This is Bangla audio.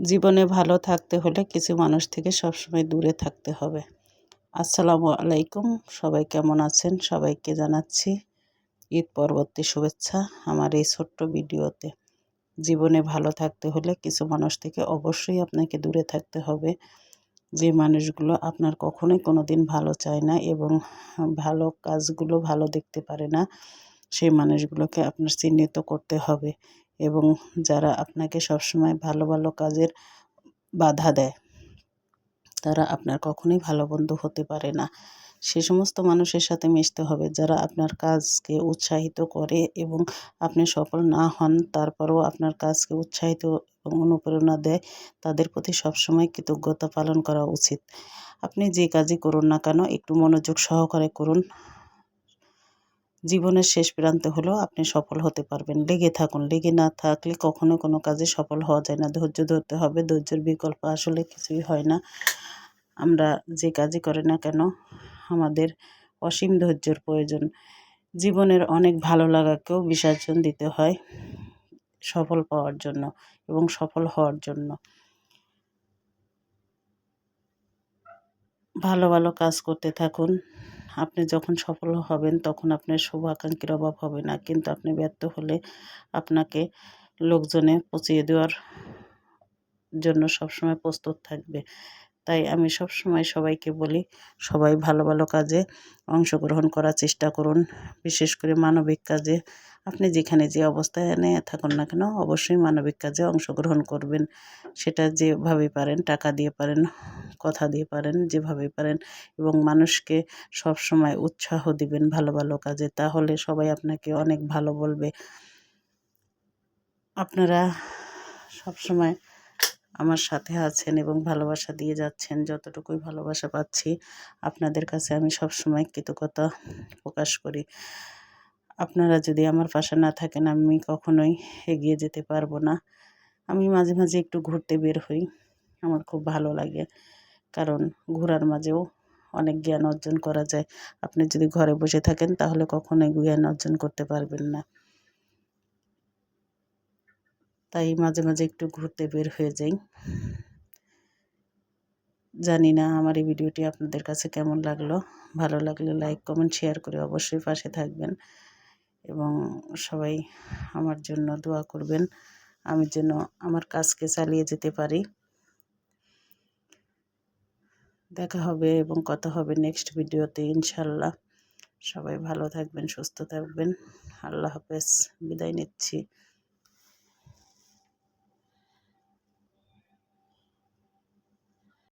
জীবনে ভালো থাকতে হলে কিছু মানুষ থেকে সবসময় দূরে থাকতে হবে। আসসালামু আলাইকুম, সবাই কেমন আছেন? সবাইকে জানাচ্ছি ঈদ পরবর্তী শুভেচ্ছা আমার এই ছোট্ট ভিডিওতে। জীবনে ভালো থাকতে হলে কিছু মানুষ থেকে অবশ্যই আপনাকে দূরে থাকতে হবে। যে মানুষগুলো আপনার কখনোই কোনোদিন ভালো চায় না এবং ভালো কাজগুলো ভালো দেখতে পারে না, সেই মানুষগুলোকে আপনার চিহ্নিত করতে হবে। এবং যারা আপনাকে সবসময় ভালো ভালো কাজের বাধা দেয়, তারা আপনার কখনোই ভালো বন্ধু হতে পারে না। সে সমস্ত মানুষের সাথে মিশতে হবে যারা আপনার কাজকে উৎসাহিত করে এবং আপনি সফল না হন তারপরেও আপনার কাজকে উৎসাহিত এবং অনুপ্রেরণা দেয়। তাদের প্রতি সবসময় কৃতজ্ঞতা পালন করা উচিত। আপনি যে কাজই করুন না কেন একটু মনোযোগ সহকারে করুন। জীবনের শেষ প্রান্তে হলেও আপনি সফল হতে পারবেন। লেগে থাকুন, লেগে না থাকলে কখনো কোনো কাজে সফল হওয়া যায় না। ধৈর্য ধরতে হবে, ধৈর্যের বিকল্প আসলে কিছুই হয় না। আমরা যে কাজই করি না কেন আমাদের অসীম ধৈর্যের প্রয়োজন। জীবনের অনেক ভালো লাগাকেও বিসর্জন দিতে হয় সফল পাওয়ার জন্য এবং সফল হওয়ার জন্য। ভালো ভালো কাজ করতে থাকুন। আপনি যখন সফল হবেন তখন আপনার শুভাকাঙ্ক্ষীর অভাব হবে না, কিন্তু আপনি ব্যর্থ হলে আপনাকে লোকজনে পচিয়ে দেওয়ার জন্য সবসময় প্রস্তুত থাকবে। তাই আমি সবসময় সবাইকে বলি, সবাই ভালো ভালো কাজে অংশগ্রহণ করার চেষ্টা করুন। বিশেষ করে মানবিক কাজে আপনি যেখানে যে অবস্থানে থাকুন না কেন অবশ্যই মানবিক কাজে অংশগ্রহণ করবেন। সেটা যেভাবে পারেন, টাকা দিয়ে পারেন, কথা দিয়ে পারেন, যেভাবে পারেন, এবং মানুষকে সবসময় উৎসাহ দিবেন ভালো ভালো কাজে। তাহলে সবাই আপনাকে অনেক ভালো বলবে। আপনারা সবসময় আমার সাথে আছেন এবং ভালোবাসা দিয়ে যাচ্ছেন। যতটুকুই ভালোবাসা পাচ্ছি আপনাদের কাছে আমি সবসময় কৃতজ্ঞতা প্রকাশ করি। আপনারা যদি আমার পাশে না থাকেন আমি কখনোই এগিয়ে যেতে পারবো না। আমি মাঝে মাঝে একটু ঘুরতে বের হই, আমার খুব ভালো লাগে, কারণ ঘোরার মাঝেও অনেক জ্ঞান অর্জন করা যায়। আপনি যদি ঘরে বসে থাকেন তাহলে কখনোই জ্ঞান অর্জন করতে পারবেন না। তাই মাঝে মাঝে একটু ঘুরতে বের হয়ে যাই। জানি না আমার এই ভিডিওটি আপনাদের কাছে কেমন লাগলো। ভালো লাগলে লাইক, কমেন্ট, শেয়ার করে অবশ্যই পাশে থাকবেন এবং সবাই আমার জন্য দোয়া করবেন। আমি যেন আমার কাজকে চালিয়ে যেতে পারি। দেখা হবে এবং কথা হবে নেক্সট ভিডিওতে ইনশাল্লাহ। সবাই ভালো থাকবেন, সুস্থ থাকবেন। আল্লাহ হাফেজ। বিদায় নিচ্ছি।